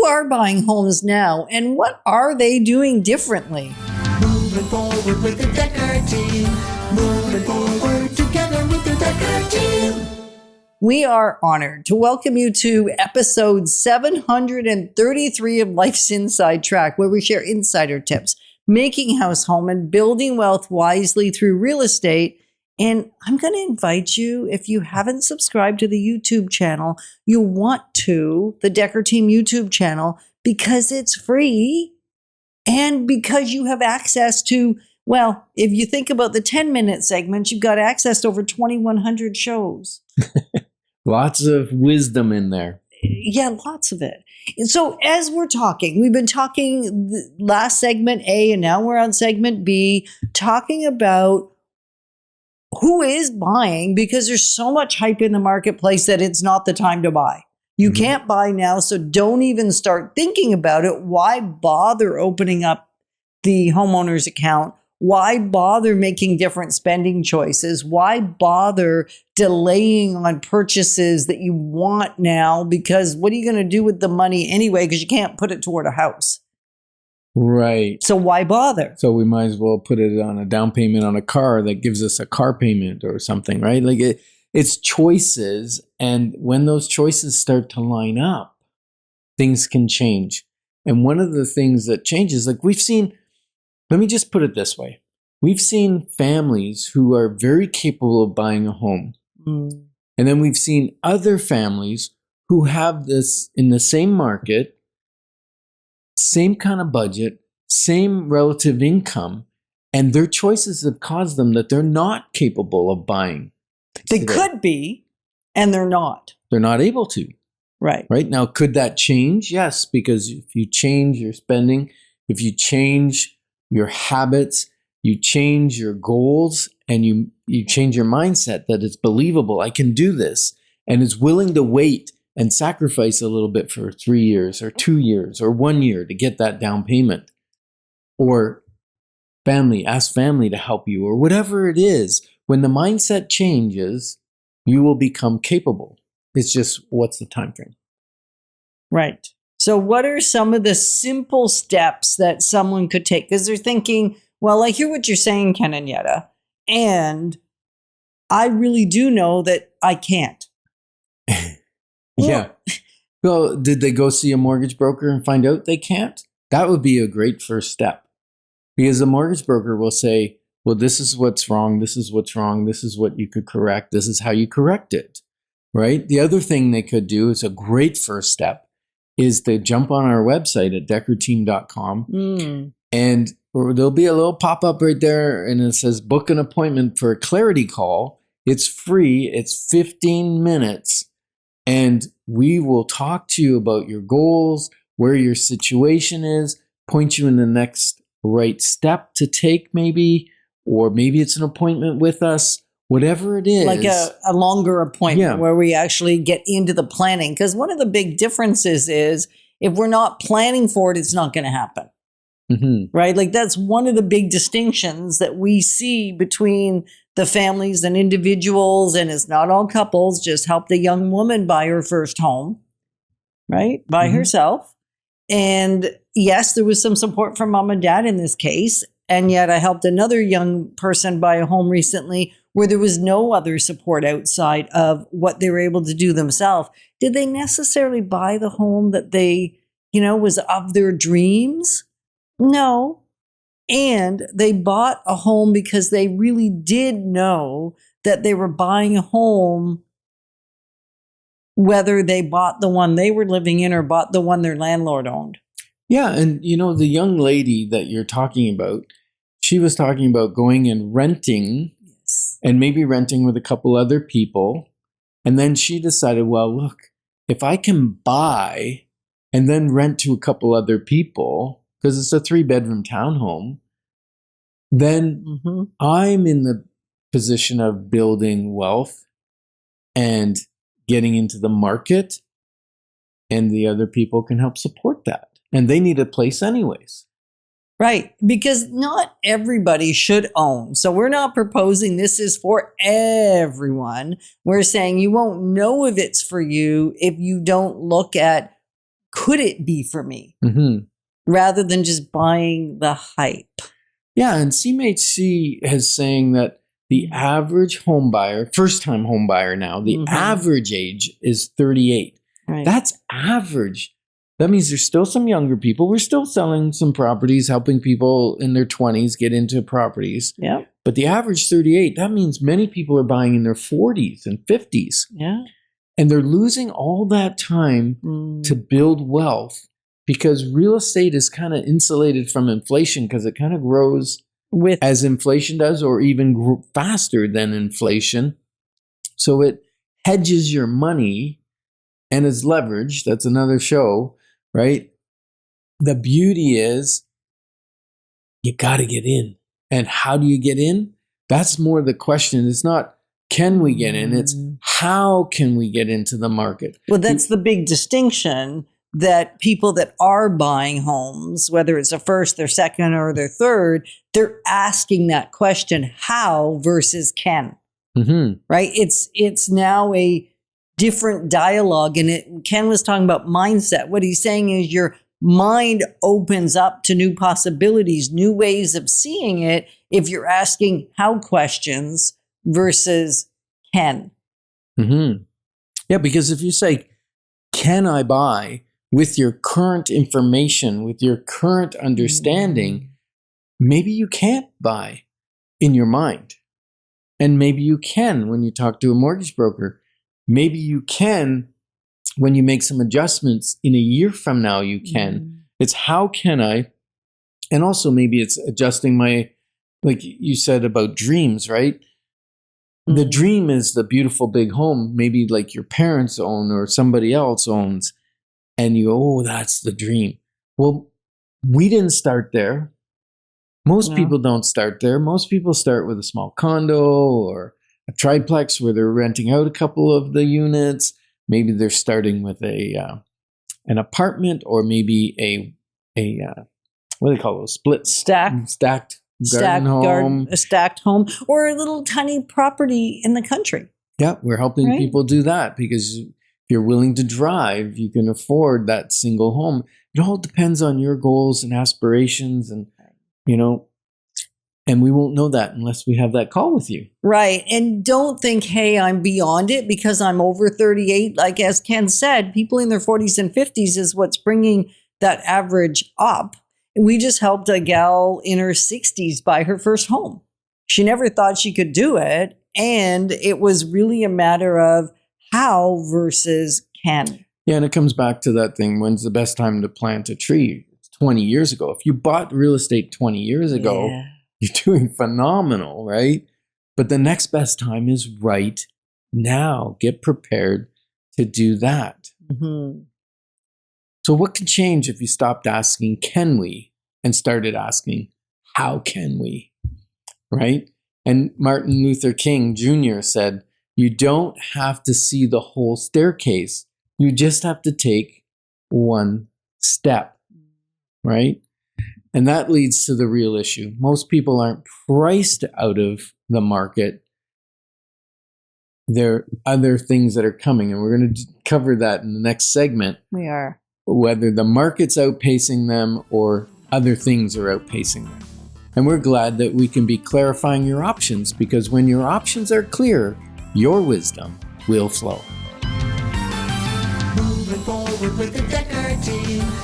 are buying homes now, and what are they doing differently? Moving forward with the Dekker team. Moving forward together with the Dekker team. We are honored to welcome you to episode 733 of Life's Inside Track, where we share insider tips, making house home and building wealth wisely through real estate. And I'm going to invite you, if you haven't subscribed to the YouTube channel, you want to, the Dekker Team YouTube channel, because it's free and because you have access to, well, if you think about the 10-minute segments, you've got access to over 2,100 shows. Lots of wisdom in there. Yeah, lots of it. And so as we're talking, we've been talking the last segment A, and now we're on segment B, talking about who is buying, because there's so much hype in the marketplace that it's not the time to buy. You can't buy now, so don't even start thinking about it. Why bother opening up the homeowner's account? Why bother making different spending choices? Why bother delaying on purchases that you want now? Because what are you going to do with the money anyway? Because you can't put it toward a house. Right. So why bother? So we might as well put it on a down payment on a car that gives us a car payment or something, right? Like it's choices. And when those choices start to line up, things can change. And one of the things that changes, like we've seen, let me just put it this way. We've seen families who are very capable of buying a home. And then we've seen other families who have this in the same market, same kind of budget, same relative income, and their choices have caused them that they're not capable of buying. They could be, and they're not. They're not able to. Right. Right? Now, could that change? Yes, because if you change your spending, if you change your habits, you change your goals, and you change your mindset that it's believable, I can do this, and is willing to wait and sacrifice a little bit for 3 years or 2 years or 1 year to get that down payment. Or ask family to help you, or whatever it is. When the mindset changes, you will become capable. It's just, what's the time frame? Right. So what are some of the simple steps that someone could take? Because they're thinking, well, I hear what you're saying, Ken and Yetta, and I really do know that I can't. Yeah. Well, did they go see a mortgage broker and find out they can't? That would be a great first step, because the mortgage broker will say, well, this is what's wrong. This is what's wrong. This is what you could correct. This is how you correct it, right? The other thing they could do is a great first step is to jump on our website at dekkerteam.com and there'll be a little pop-up right there and it says book an appointment for a clarity call. It's free. It's 15 minutes. And we will talk to you about your goals, where your situation is, point you in the next right step to take maybe, or maybe it's an appointment with us, whatever it is. Like a longer appointment where we actually get into the planning. Because one of the big differences is if we're not planning for it, it's not going to happen. Right? Like that's one of the big distinctions that we see between the families and individuals, and it's not all couples, just helped a young woman buy her first home, right? By herself. And yes, there was some support from mom and dad in this case. And yet I helped another young person buy a home recently where there was no other support outside of what they were able to do themselves. Did they necessarily buy the home that they, was of their dreams? No. And they bought a home because they really did know that they were buying a home, whether they bought the one they were living in or bought the one their landlord owned. Yeah. And, the young lady that you're talking about, she was talking about going and renting and maybe renting with a couple other people. And then she decided, well, look, if I can buy and then rent to a couple other people, because it's a 3-bedroom townhome, then I'm in the position of building wealth and getting into the market, and the other people can help support that. And they need a place anyways. Right, because not everybody should own. So we're not proposing this is for everyone. We're saying you won't know if it's for you if you don't look at could it be for me? Mm-hmm. Rather than just buying the hype. Yeah, and CMHC is saying that the average home buyer, first-time home buyer now, the average age is 38. Right. That's average. That means there's still some younger people. We're still selling some properties, helping people in their 20s get into properties. Yeah. But the average 38, that means many people are buying in their 40s and 50s. Yeah. And they're losing all that time to build wealth because real estate is kind of insulated from inflation because it kind of grows as inflation does or even faster than inflation. So it hedges your money and is leveraged. That's another show, right? The beauty is you got to get in. And how do you get in? That's more the question. It's not, can we get in? It's how can we get into the market? Well, that's the big distinction, that people that are buying homes, whether it's a first, their second, or their third, they're asking that question, how versus can, right? It's now a different dialogue. And Ken was talking about mindset. What he's saying is your mind opens up to new possibilities, new ways of seeing it if you're asking how questions versus can. Yeah, because if you say, can I buy with your current information, with your current understanding, maybe you can't buy in your mind. And maybe you can when you talk to a mortgage broker. Maybe you can when you make some adjustments in a year from now, you can. It's how can I? And also maybe it's adjusting my, like you said about dreams, right? The dream is the beautiful big home, maybe like your parents own or somebody else owns. And you, oh, that's the dream. Well, we didn't start there. Most people don't start there. Most people start with a small condo or a triplex where they're renting out a couple of the units. Maybe they're starting with an apartment or maybe a what do they call those? Stacked garden home. A stacked home, or a little tiny property in the country. Yeah, we're helping people do that because if you're willing to drive, you can afford that single home. It all depends on your goals and aspirations and, and we won't know that unless we have that call with you. Right. And don't think, hey, I'm beyond it because I'm over 38. Like as Ken said, people in their 40s and 50s is what's bringing that average up. We just helped a gal in her 60s buy her first home. She never thought she could do it. And it was really a matter of how versus can. Yeah, and it comes back to that thing, when's the best time to plant a tree? It's 20 years ago. If you bought real estate 20 years ago, you're doing phenomenal, right? But the next best time is right now. Get prepared to do that. So what can change if you stopped asking, can we, and started asking, how can we, right? And Martin Luther King Jr. said, you don't have to see the whole staircase. You just have to take one step, right? And that leads to the real issue. Most people aren't priced out of the market. There are other things that are coming, and we're going to cover that in the next segment. We are. Whether the market's outpacing them or other things are outpacing them. And we're glad that we can be clarifying your options, because when your options are clear, your wisdom will flow. Moving forward with the Dekker team.